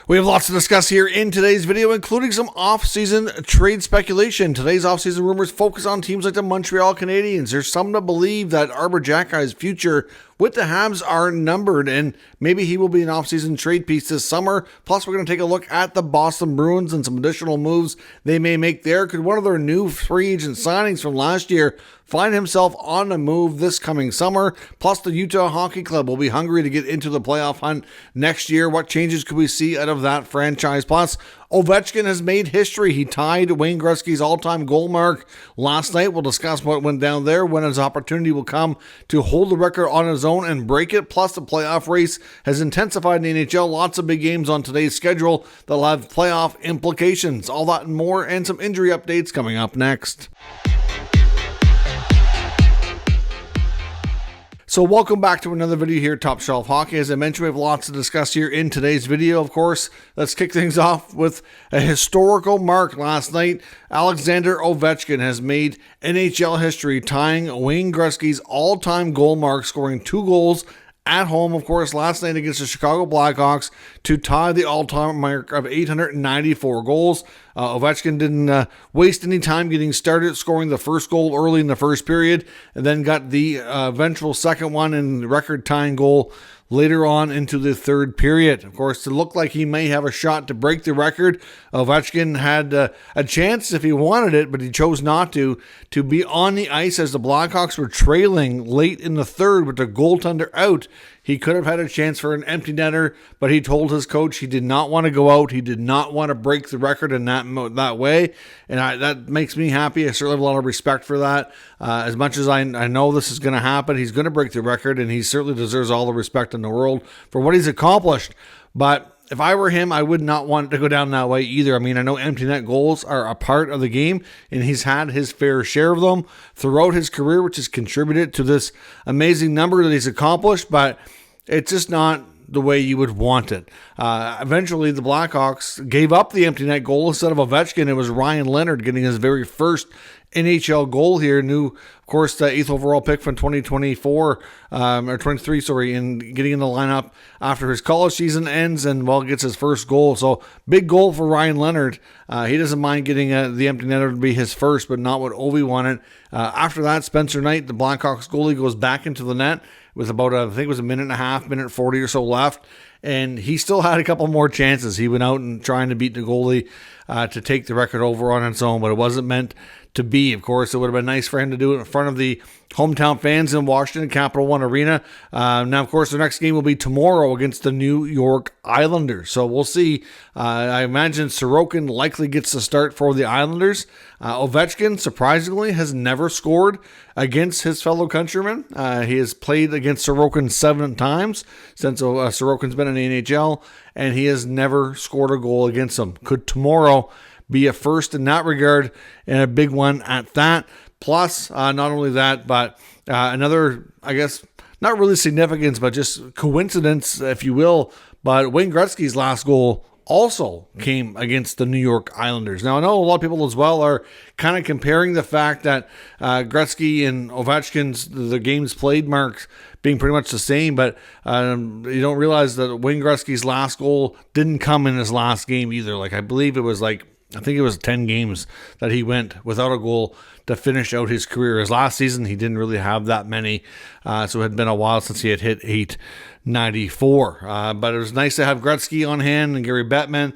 We have lots to discuss here in today's video, including some off-season trade speculation. Today's off-season rumors focus on teams like the Montreal Canadiens. There's some to believe that Xhekaj's future with the Habs are numbered, and maybe he will be an off-season trade piece this summer. Plus, we're going to take a look at the Boston Bruins and some additional moves they may make there. Could one of their new free agent signings from last year find himself on the move this coming summer? Plus, the Utah Hockey Club will be hungry to get into the playoff hunt next year. What changes could we see out of that franchise? Plus, Ovechkin has made history. He tied Wayne Gretzky's all-time goal mark last night. We'll discuss what went down there, when his opportunity will come to hold the record on his own and break it. Plus, the playoff race has intensified in the NHL. Lots of big games on today's schedule that'll have playoff implications. All that and more, and some injury updates coming up next. So welcome back to another video here at Top Shelf Hockey. As I mentioned, we have lots to discuss here in today's video. Of course, let's kick things off with a historical mark last night. Alexander Ovechkin has made NHL history, tying Wayne Gretzky's all-time goal mark, scoring 2 goals at home, of course, last night against the Chicago Blackhawks to tie the all-time mark of 894 goals. Ovechkin didn't waste any time getting started, scoring the first goal early in the first period, and then got the eventual second one and record-tying goal later on into the third period. Of course, to look like he may have a shot to break the record, Ovechkin had a chance if he wanted it, but he chose not to be on the ice as the Blackhawks were trailing late in the third with the goaltender out. He could have had a chance for an empty netter, but he told his coach he did not want to go out. He did not want to break the record in that way, and that makes me happy. I certainly have a lot of respect for that. As much as I know this is going to happen, he's going to break the record, and he certainly deserves all the respect in the world for what he's accomplished. But if I were him, I would not want it to go down that way either. I mean, I know empty net goals are a part of the game, and he's had his fair share of them throughout his career, which has contributed to this amazing number that he's accomplished, but it's just not the way you would want it. Eventually, the Blackhawks gave up the empty net goal. Instead of Ovechkin, it was Ryan Leonard getting his very first NHL goal here. New, of course, the 8th overall pick from 2024, or 23, sorry, and getting in the lineup after his college season ends and, well, gets his first goal. So, big goal for Ryan Leonard. He doesn't mind getting the empty netter to be his first, but not what Ovi wanted. After that, Spencer Knight, the Blackhawks goalie, goes back into the net with about, I think it was a minute and a half, minute 40 or so left. And he still had a couple more chances. He went out and trying to beat the goalie to take the record over on its own, but it wasn't meant to be. Of course, it would have been nice for him to do it in front of the hometown fans in Washington, Capital One Arena. Now, of course, the next game will be tomorrow against the New York Islanders. So we'll see. I imagine Sorokin likely gets the start for the Islanders. Ovechkin, surprisingly, has never scored against his fellow countrymen. He has played against Sorokin 7 times since Sorokin's been in the NHL, and he has never scored a goal against him. Could tomorrow be a first in that regard, and a big one at that. Plus, not only that, but another, I guess, not really significance, but just coincidence, if you will, but Wayne Gretzky's last goal also came against the New York Islanders. Now, I know a lot of people as well are kind of comparing the fact that Gretzky and Ovechkin's, the games played marks being pretty much the same, but you don't realize that Wayne Gretzky's last goal didn't come in his last game either. Like, I believe it was 10 games that he went without a goal to finish out his career. His last season, he didn't really have that many, so it had been a while since he had hit 894. But it was nice to have Gretzky on hand and Gary Bettman.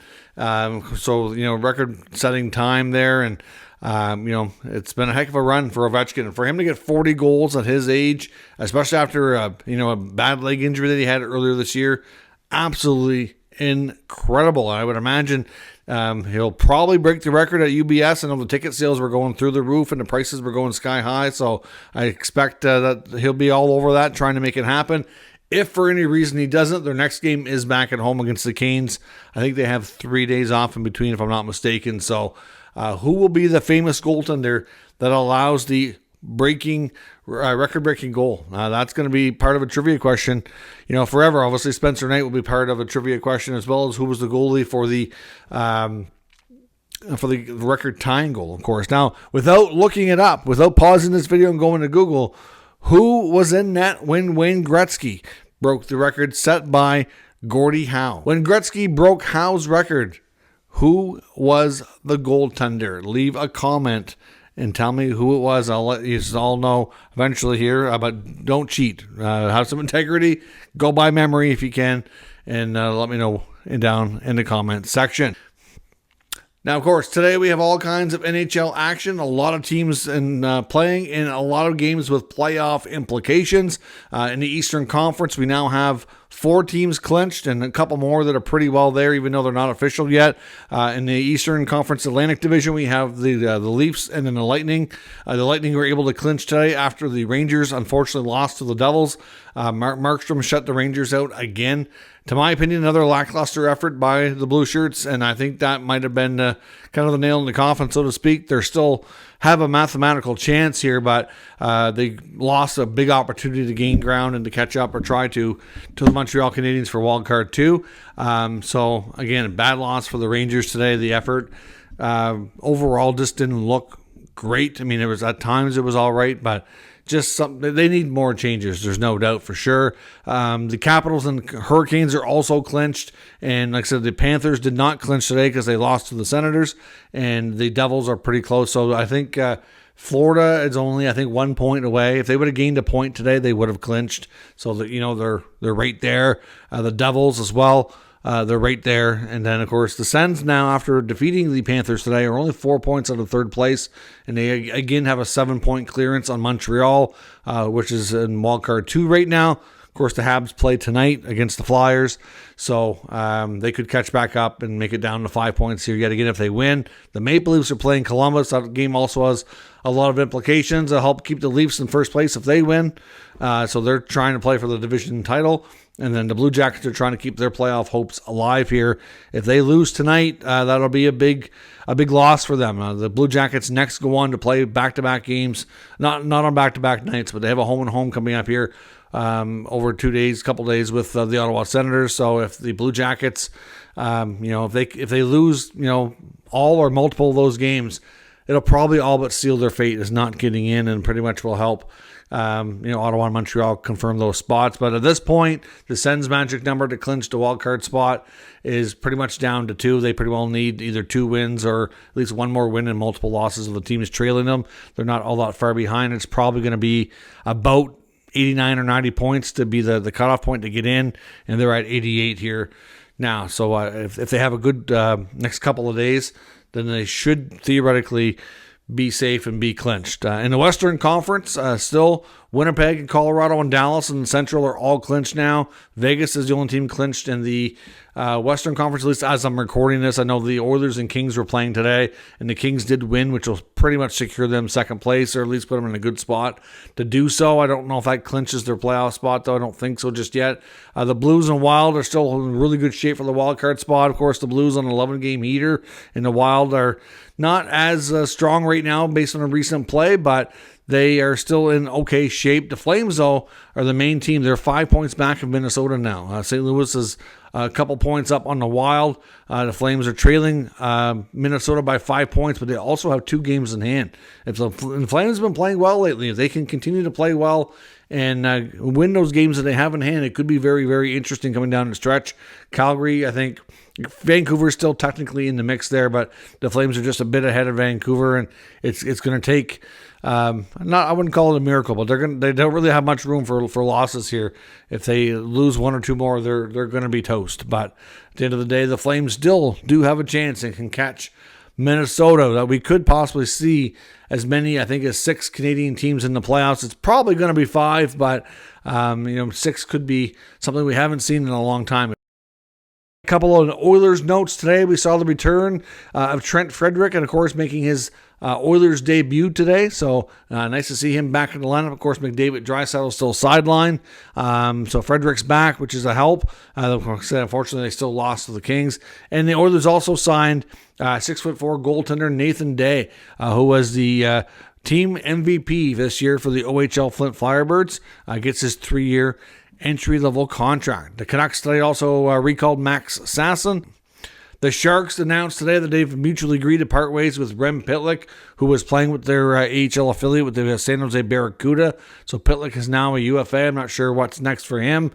So, record-setting time there, and it's been a heck of a run for Ovechkin. And for him to get 40 goals at his age, especially after a bad leg injury that he had earlier this year, absolutely incredible. I would imagine he'll probably break the record at UBS. I know the ticket sales were going through the roof and the prices were going sky high, so I expect that he'll be all over that, trying to make it happen. If for any reason he doesn't, their next game is back at home against the Canes. I think they have 3 days off in between, if I'm not mistaken. So who will be the famous goaltender that allows the record-breaking goal? That's going to be part of a trivia question, forever. Obviously, Spencer Knight will be part of a trivia question, as well as who was the goalie for the record-tying goal, of course. Now, without looking it up, without pausing this video and going to Google, who was in net when Wayne Gretzky broke the record set by Gordie Howe. When Gretzky broke Howe's record, who was the goaltender? Leave a comment and tell me who it was. I'll let you all know eventually here, but don't cheat. Have some integrity. Go by memory if you can, and let me know down in the comment section. Now, of course, today we have all kinds of NHL action, a lot of teams playing in a lot of games with playoff implications. In the Eastern Conference, we now have 4 teams clinched and a couple more that are pretty well there, even though they're not official yet. In the Eastern Conference Atlantic Division, we have the Leafs and then the Lightning. The Lightning were able to clinch today after the Rangers unfortunately lost to the Devils. Markstrom shut the Rangers out again. To my opinion, another lackluster effort by the Blue Shirts, and I think that might have been kind of the nail in the coffin, so to speak. They still have a mathematical chance here, but they lost a big opportunity to gain ground and to catch up or try to the Montreal Canadiens for wildcard 2. So, again, a bad loss for the Rangers today. The effort overall just didn't look great. I mean, it was at times it was all right, but just something they need more changes. There's no doubt for sure. The Capitals and Hurricanes are also clinched, and like I said, the Panthers did not clinch today because they lost to the Senators, and the Devils are pretty close. So I think Florida is only 1 point away. If they would have gained a point today, they would have clinched. So that they're right there. The Devils as well. They're right there. And then, of course, the Sens now, after defeating the Panthers today, are only 4 points out of third place. And they, again, have a 7-point clearance on Montreal, which is in wildcard 2 right now. Of course, the Habs play tonight against the Flyers. So they could catch back up and make it down to 5 points here yet again if they win. The Maple Leafs are playing Columbus. That game also has a lot of implications. It'll help keep the Leafs in first place if they win. So they're trying to play for the division title. And then the Blue Jackets are trying to keep their playoff hopes alive here. If they lose tonight, that'll be a big loss for them. The Blue Jackets next go on to play back-to-back games, not on back-to-back nights, but they have a home-and-home coming up here over 2 days, couple days with the Ottawa Senators. So if the Blue Jackets, if they lose, all or multiple of those games, it'll probably all but seal their fate as not getting in, and pretty much will help Ottawa and Montreal confirm those spots. But at this point, the Sens' magic number to clinch the wildcard spot is pretty much down to 2. They pretty well need either 2 wins or at least one more win and multiple losses of the teams trailing them. They're not all that far behind. It's probably going to be about 89 or 90 points to be the cutoff point to get in, and they're at 88 here now. So if they have a good next couple of days, then they should theoretically be safe and be clinched. In the Western Conference, still Winnipeg and Colorado and Dallas and Central are all clinched now. Vegas is the only team clinched in the Western Conference, at least as I'm recording this. I know the Oilers and Kings were playing today, and the Kings did win, which will pretty much secure them second place, or at least put them in a good spot to do so. I don't know if that clinches their playoff spot, though. I don't think so just yet. The Blues and Wild are still in really good shape for the wild card spot. Of course, the Blues on an 11-game heater, and the Wild are not as strong right now based on a recent play, but they are still in okay shape. The Flames, though, are the main team. They're 5 points back of Minnesota now. St. Louis is a couple points up on the Wild. The Flames are trailing Minnesota by 5 points, but they also have 2 games in hand. If the Flames have been playing well lately, if they can continue to play well and win those games that they have in hand, it could be very, very interesting coming down the stretch. Calgary, I think Vancouver is still technically in the mix there, but the Flames are just a bit ahead of Vancouver, and it's going to take I wouldn't call it a miracle, but they don't really have much room for losses here. If they lose 1 or 2 more, they're going to be toast. But at the end of the day, the Flames still do have a chance and can catch Minnesota. That we could possibly see as many, I think, as 6 Canadian teams in the playoffs. It's probably going to be 5, but 6 could be something we haven't seen in a long time. A couple of Oilers notes today. We saw the return of Trent Frederick, and of course making his Oilers debut today. So nice to see him back in the lineup. Of course, McDavid, Draisaitl still sidelined. So Frederick's back, which is a help. Unfortunately, they still lost to the Kings. And the Oilers also signed 6'4" goaltender Nathan Day, who was the team MVP this year for the OHL Flint Firebirds. Gets his 3-year entry-level contract. The Canucks today also recalled Max Sasson. The Sharks announced today that they've mutually agreed to part ways with Rem Pitlick, who was playing with their AHL affiliate with the San Jose Barracuda. So Pitlick is now a UFA. I'm not sure what's next for him.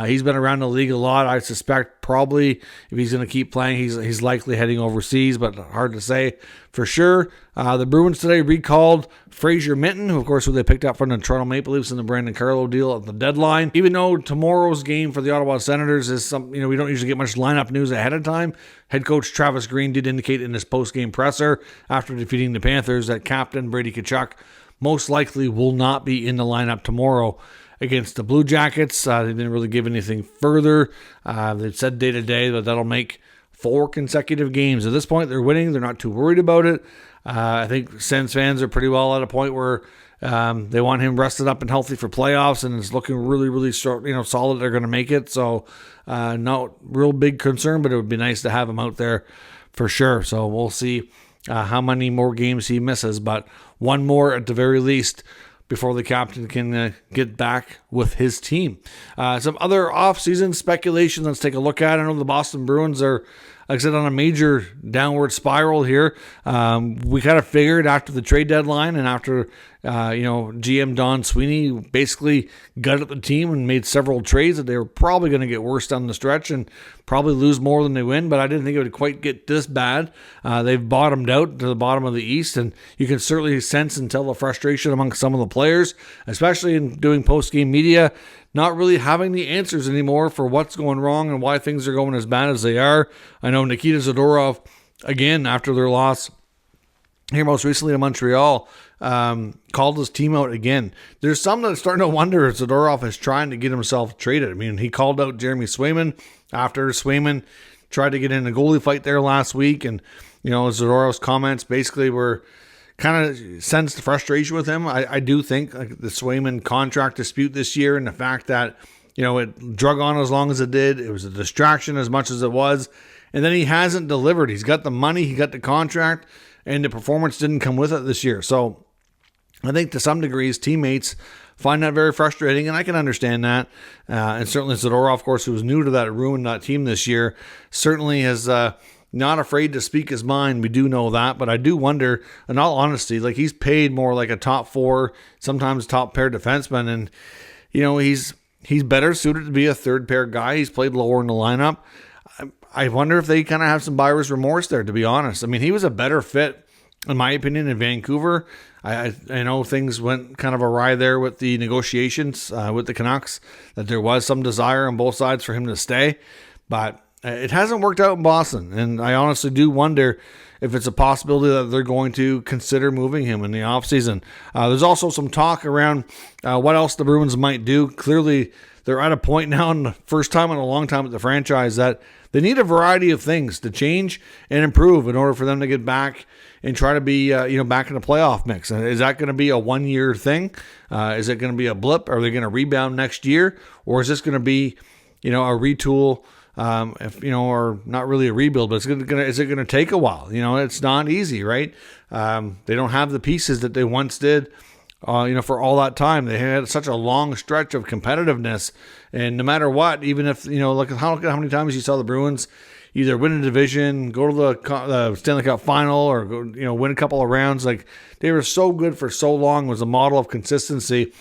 He's been around the league a lot. I suspect probably if he's going to keep playing, he's likely heading overseas, but hard to say for sure. The Bruins today recalled Fraser Minten, who they picked up from the Toronto Maple Leafs in the Brandon Carlo deal at the deadline. Even though tomorrow's game for the Ottawa Senators is we don't usually get much lineup news ahead of time. Head coach Travis Green did indicate in his post-game presser after defeating the Panthers that captain Brady Tkachuk most likely will not be in the lineup tomorrow against the Blue Jackets. They didn't really give anything further. They've said day to day that that'll make 4 consecutive games. At this point, they're winning. They're not too worried about it. I think Sens fans are pretty well at a point where they want him rested up and healthy for playoffs, and it's looking really, really short, solid. They're going to make it. So, no real big concern, but it would be nice to have him out there for sure. So we'll see how many more games he misses, but one more at the very least before the captain can get back with his team. Some other off-season speculation let's take a look at. I know the Boston Bruins are, like I said, on a major downward spiral here. We kind of figured after the trade deadline and after, GM Don Sweeney basically gutted the team and made several trades that they were probably going to get worse down the stretch and probably lose more than they win, but I didn't think it would quite get this bad. They've bottomed out to the bottom of the East, and you can certainly sense and tell the frustration among some of the players, especially in doing post-game media, not really having the answers anymore for what's going wrong and why things are going as bad as they are. I know Nikita Zadorov, again, after their loss here most recently to Montreal, called his team out again. There's some that are starting to wonder if Zadorov is trying to get himself traded. I mean, he called out Jeremy Swayman after Swayman tried to get in a goalie fight there last week, and Zadorov's comments basically were kind of sensed frustration with him. I do think the Swayman contract dispute this year and the fact that it drug on as long as it did, it was a distraction as much as it was, and then he hasn't delivered. He's got the money, he got the contract, and the performance didn't come with it this year. So I think to some degree his teammates find that very frustrating, and I can understand that. And certainly Zadorov, of course, who was new to that ruined team this year, certainly is not afraid to speak his mind. We do know that, but I do wonder, in all honesty, like he's paid more like a top 4, sometimes top pair defenseman, and he's better suited to be a third pair guy. He's played lower in the lineup. I wonder if they kind of have some buyer's remorse there, to be honest. I mean, he was a better fit, in my opinion, in Vancouver. I know things went kind of awry there with the negotiations with the Canucks, that there was some desire on both sides for him to stay, but it hasn't worked out in Boston, and I honestly do wonder if it's a possibility that they're going to consider moving him in the offseason. There's also some talk around what else the Bruins might do. Clearly, they're at a point now, in the first time in a long time at the franchise, that they need a variety of things to change and improve in order for them to get back and try to be, back in the playoff mix. And is that going to be a one-year thing? Is it going to be a blip? Are they going to rebound next year? Or is this going to be, a retool? Or not really a rebuild, but is it going to take a while? It's not easy, right? They don't have the pieces that they once did. For all that time, they had such a long stretch of competitiveness, and no matter what, even if look at how many times you saw the Bruins either win a division, go to the Stanley Cup final, or go, win a couple of rounds. Like, they were so good for so long. It was a model of consistency,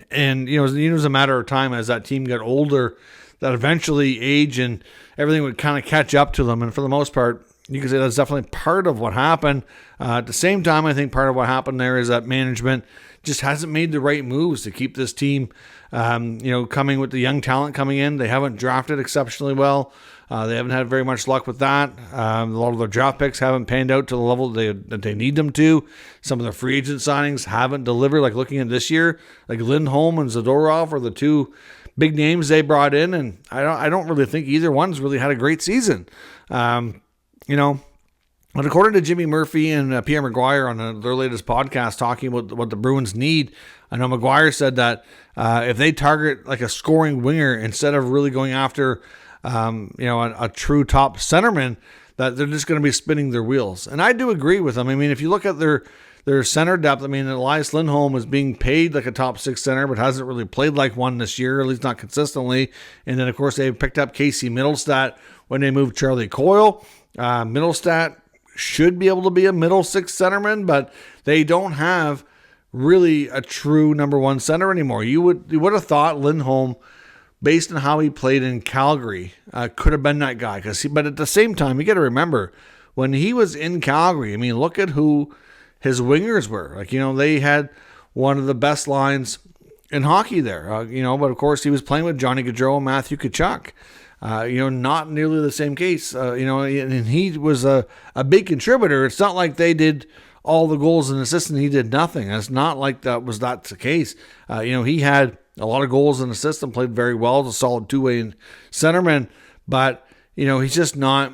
and it was a matter of time as that team got older that eventually age and everything would kind of catch up to them. And for the most part, you can say that's definitely part of what happened. At the same time, I think part of what happened there is that management just hasn't made the right moves to keep this team, coming with the young talent coming in. They haven't drafted exceptionally well. They haven't had very much luck with that. A lot of their draft picks haven't panned out to the level that they need them to. Some of the free agent signings haven't delivered. Like looking at this year, like Lindholm and Zadorov are the two big names they brought in, and I don't really think either one's really had a great season. But according to Jimmy Murphy and Pierre Maguire on their latest podcast talking about what the Bruins need, I know Maguire said that if they target like a scoring winger instead of really going after a true top centerman, that they're just going to be spinning their wheels. And I do agree with them. I mean, if you look at their center depth, I mean, Elias Lindholm is being paid like a top 6 center, but hasn't really played like one this year, at least not consistently. And then, of course, they picked up Casey Middlestat when they moved Charlie Coyle. Middlestat should be able to be a middle six centerman, but they don't have really a true number one center anymore. You would have thought Lindholm, based on how he played in Calgary, could have been that guy. But at the same time, you got to remember, when he was in Calgary, I mean, look at who his wingers were. Like, they had one of the best lines in hockey there. But of course he was playing with Johnny Gaudreau and Matthew Tkachuk. Not nearly the same case. And he was a big contributor. It's not like they did all the goals and assists and he did nothing. It's not like that's the case. He had a lot of goals and assists and played very well as a solid two-way centerman. But, he's just not.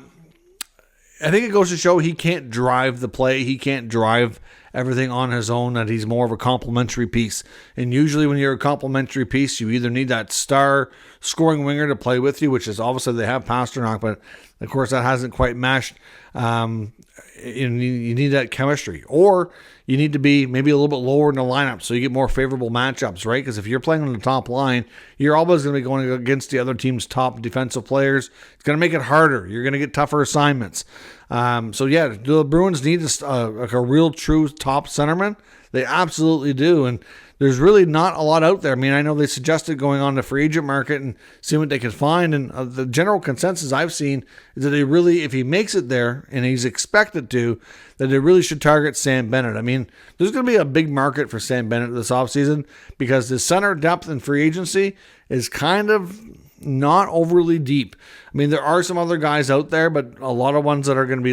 I think it goes to show he can't drive the play. He can't drive everything on his own, that he's more of a complementary piece. And usually when you're a complementary piece, you either need that star scoring winger to play with you, which is obviously they have Pasternak, but of course that hasn't quite meshed. You need that chemistry. Or you need to be maybe a little bit lower in the lineup so you get more favorable matchups, right? Because if you're playing on the top line, you're always going to be going against the other team's top defensive players. It's going to make it harder. You're going to get tougher assignments. The Bruins need a real true top centerman. They absolutely do. And there's really not a lot out there. I mean, I know they suggested going on the free agent market and seeing what they could find. And the general consensus I've seen is that they really, if he makes it there and he's expected to, that they really should target Sam Bennett. I mean, there's going to be a big market for Sam Bennett this offseason because the center depth in free agency is kind of not overly deep. I mean, there are some other guys out there, but a lot of ones that are going to be,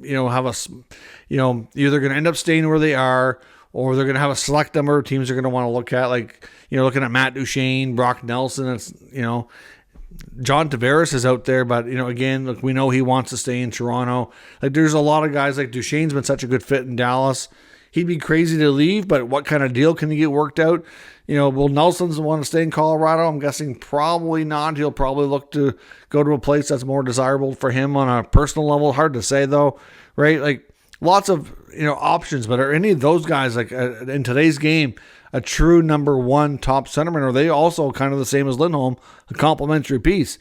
either going to end up staying where they are, or they're going to have a select number of teams they're going to want to look at, like, looking at Matt Duchene, Brock Nelson. It's, John Tavares is out there, but, again, look, we know he wants to stay in Toronto. Like, there's a lot of guys, like Duchene's been such a good fit in Dallas. He'd be crazy to leave, but what kind of deal can he get worked out? Will Nelson's want to stay in Colorado? I'm guessing probably not. He'll probably look to go to a place that's more desirable for him on a personal level. Hard to say, though, right? Like, lots of, options, but are any of those guys, like, in today's game, a true number one top centerman? Are they also kind of the same as Lindholm, a complementary piece?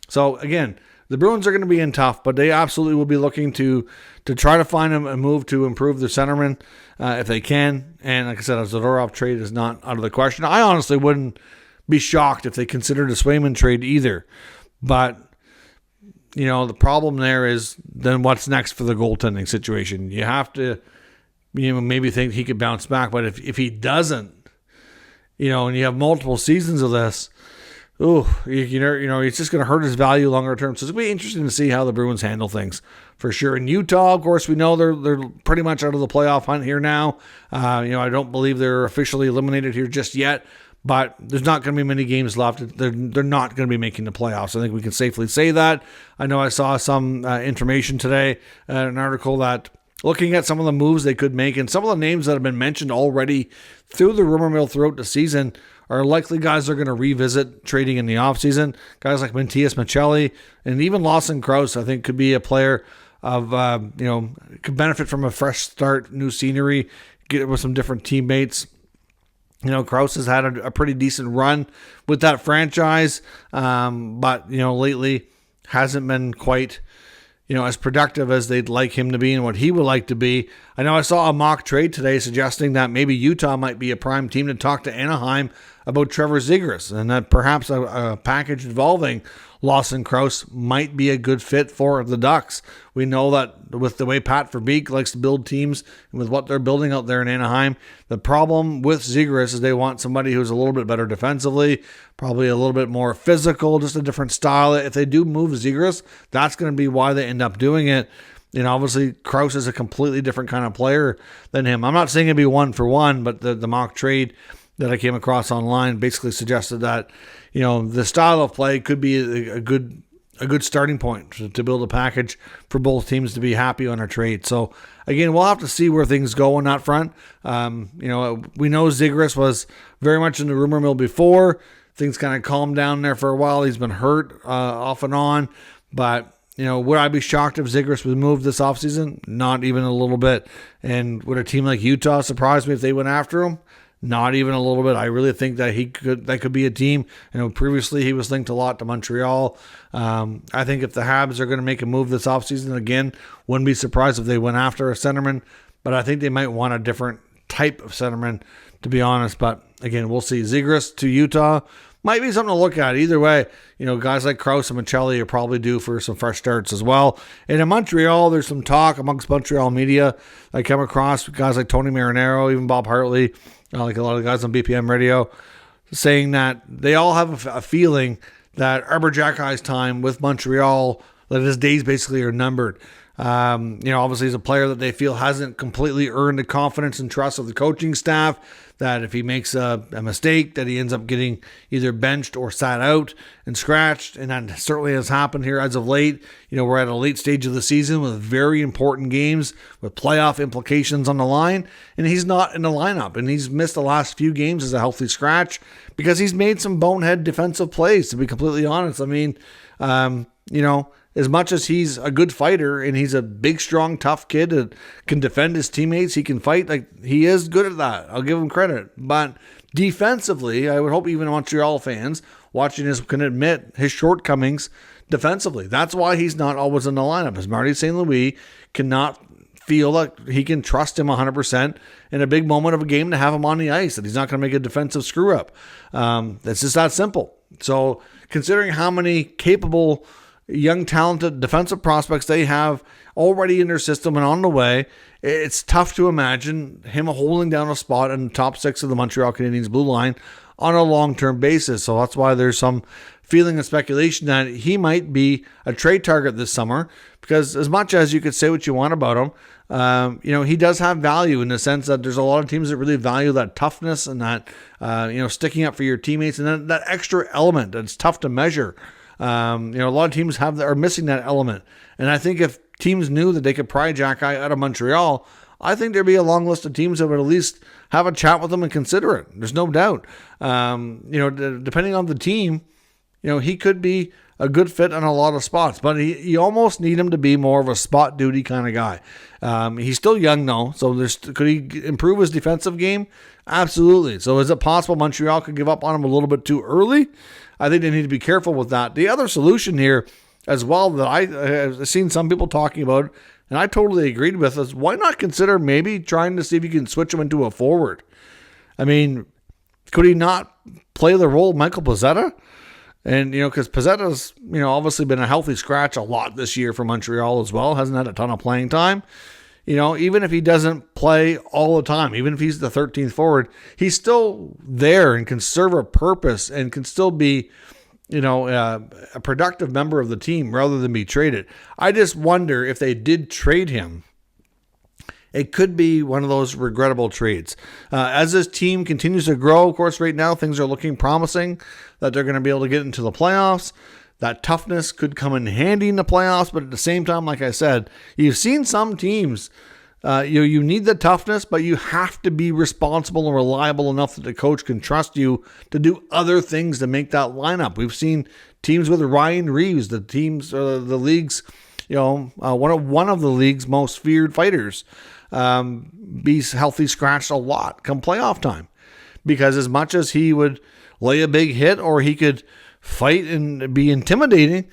So, again, the Bruins are going to be in tough, but they absolutely will be looking to try to find a move to improve their centerman if they can. And like I said, a Zadorov trade is not out of the question. I honestly wouldn't be shocked if they considered a Swayman trade either. But, the problem there is then what's next for the goaltending situation. You have to, maybe think he could bounce back. But if he doesn't, and you have multiple seasons of this, it's just going to hurt his value longer term. So it's going to be interesting to see how the Bruins handle things for sure. In Utah, of course, we know they're pretty much out of the playoff hunt here now. I don't believe they're officially eliminated here just yet, but there's not going to be many games left. They're not going to be making the playoffs. I think we can safely say that. I know I saw some information today, an article that looking at some of the moves they could make and some of the names that have been mentioned already through the rumor mill throughout the season are likely guys they're going to revisit trading in the offseason. Guys like Matias Maccelli and even Lawson Krause, I think, could be a player of, could benefit from a fresh start, new scenery, get with some different teammates. Krause has had a pretty decent run with that franchise, but, lately hasn't been quite, as productive as they'd like him to be and what he would like to be. I know I saw a mock trade today suggesting that maybe Utah might be a prime team to talk to Anaheim about Trevor Zegras, and that perhaps a package involving Lawson Krause might be a good fit for the Ducks. We know that with the way Pat Verbeek likes to build teams and with what they're building out there in Anaheim, the problem with Zegras is they want somebody who's a little bit better defensively, probably a little bit more physical, just a different style. If they do move Zegras, that's going to be why they end up doing it. Obviously, Krause is a completely different kind of player than him. I'm not saying it'd be one for one, but the mock trade that I came across online basically suggested that, the style of play could be a good starting point to build a package for both teams to be happy on our trade. So again, we'll have to see where things go on that front. We know Zegras was very much in the rumor mill before. Things kind of calmed down there for a while. He's been hurt off and on, but would I be shocked if Zegras was moved this offseason? Not even a little bit. And would a team like Utah surprise me if they went after him? Not even a little bit. I really think that that could be a team. Previously he was linked a lot to Montreal. I think if the Habs are going to make a move this offseason, again, wouldn't be surprised if they went after a centerman, but I think they might want a different type of centerman, to be honest. But again, we'll see. Zegras to Utah might be something to look at. Either way, guys like Krause and Michelli are probably due for some fresh starts as well. And in Montreal, there's some talk amongst Montreal media. I come across guys like Tony Marinaro, even Bob Hartley, like a lot of guys on BPM radio, saying that they all have a feeling that Xhekaj's time with Montreal, that his days basically are numbered. Obviously he's a player that they feel hasn't completely earned the confidence and trust of the coaching staff, that if he makes a mistake, that he ends up getting either benched or sat out and scratched. And that certainly has happened here as of late. We're at a late stage of the season with very important games with playoff implications on the line, and he's not in the lineup, and he's missed the last few games as a healthy scratch because he's made some bonehead defensive plays, to be completely honest. I mean, as much as he's a good fighter and he's a big, strong, tough kid that can defend his teammates, he can fight. Like, he is good at that. I'll give him credit. But defensively, I would hope even Montreal fans watching this can admit his shortcomings defensively. That's why he's not always in the lineup, as Marty St. Louis cannot feel like he can trust him 100% in a big moment of a game to have him on the ice, that he's not going to make a defensive screw up. It's just that simple. So considering how many capable, young, talented defensive prospects they have already in their system and on the way, it's tough to imagine him holding down a spot in the top 6 of the Montreal Canadiens blue line on a long-term basis. So that's why there's some feeling and speculation that he might be a trade target this summer, because as much as you could say what you want about him, he does have value in the sense that there's a lot of teams that really value that toughness and that, sticking up for your teammates, and that extra element that's tough to measure. A lot of teams are missing that element. And I think if teams knew that they could pry Xhekaj out of Montreal, I think there'd be a long list of teams that would at least have a chat with them and consider it. There's no doubt. Depending on the team, he could be a good fit on a lot of spots, but you almost need him to be more of a spot duty kind of guy. He's still young though, so could he improve his defensive game? Absolutely. So is it possible Montreal could give up on him a little bit too early? I think they need to be careful with that. The other solution here as well that I've seen some people talking about, and I totally agreed with, is why not consider maybe trying to see if you can switch him into a forward? I mean, could he not play the role of Michael Pezzetta? And, because Pezzetta's, obviously been a healthy scratch a lot this year for Montreal as well. Hasn't had a ton of playing time. Even if he doesn't play all the time, even if he's the 13th forward, he's still there and can serve a purpose and can still be, a productive member of the team rather than be traded. I just wonder if they did trade him, it could be one of those regrettable trades. As this team continues to grow, of course, right now things are looking promising that they're going to be able to get into the playoffs. That toughness could come in handy in the playoffs, but at the same time, like I said, you've seen some teams, you need the toughness, but you have to be responsible and reliable enough that the coach can trust you to do other things to make that lineup. We've seen teams with Ryan Reeves, the league's, one of the league's most feared fighters, be healthy scratched a lot come playoff time, because as much as he would lay a big hit or he could fight and be intimidating,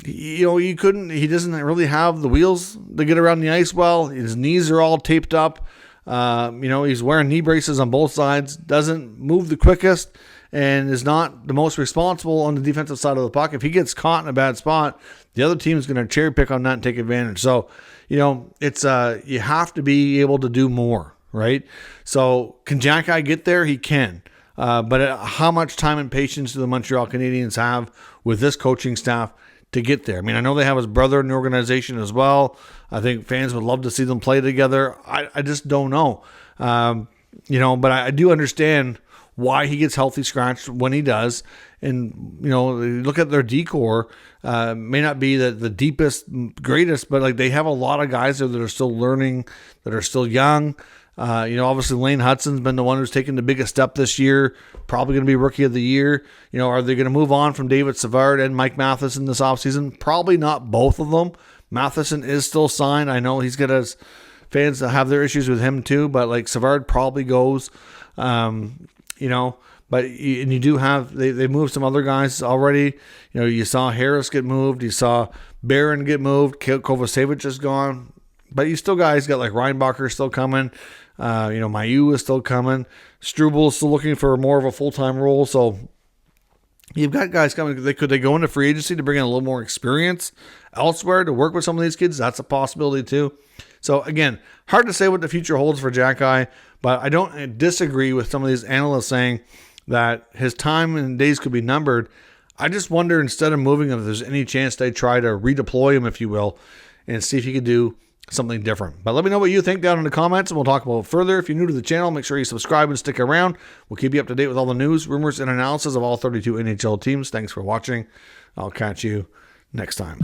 he doesn't really have the wheels to get around the ice well. His knees are all taped up. He's wearing knee braces on both sides, doesn't move the quickest, and is not the most responsible on the defensive side of the puck. If he gets caught in a bad spot, the other team's going to cherry pick on that and take advantage. So, it's you have to be able to do more, right? So can Xhekaj get there? He can. But how much time and patience do the Montreal Canadiens have with this coaching staff to get there? I mean, I know they have his brother in the organization as well. I think fans would love to see them play together. I just don't know. But I do understand why he gets healthy scratched when he does. And, look at their decor. May not be the deepest, greatest, but they have a lot of guys there that are still learning, that are still young. Obviously Lane Hudson's been the one who's taken the biggest step this year, probably going to be rookie of the year. Are they going to move on from David Savard and Mike Matheson this offseason? Probably not both of them. Matheson is still signed. I know he's got his fans that have their issues with him too, but Savard probably goes. But you do have, they moved some other guys already. You saw Harris get moved. You saw Barron get moved. Kovacevic is gone. But you still guys got like Reinbacher still coming. Mayu is still coming. Struble is still looking for more of a full-time role. So you've got guys coming. Could they go into free agency to bring in a little more experience elsewhere to work with some of these kids? That's a possibility too. So again, hard to say what the future holds for Xhekaj, but I don't disagree with some of these analysts saying that his time and days could be numbered. I just wonder, instead of moving him, if there's any chance they try to redeploy him, if you will, and see if he could do something different. But let me know what you think down in the comments, and we'll talk about it further. If you're new to the channel, make sure you subscribe and stick around. We'll keep you up to date with all the news, rumors, and analysis of all 32 NHL teams. Thanks for watching. I'll catch you next time.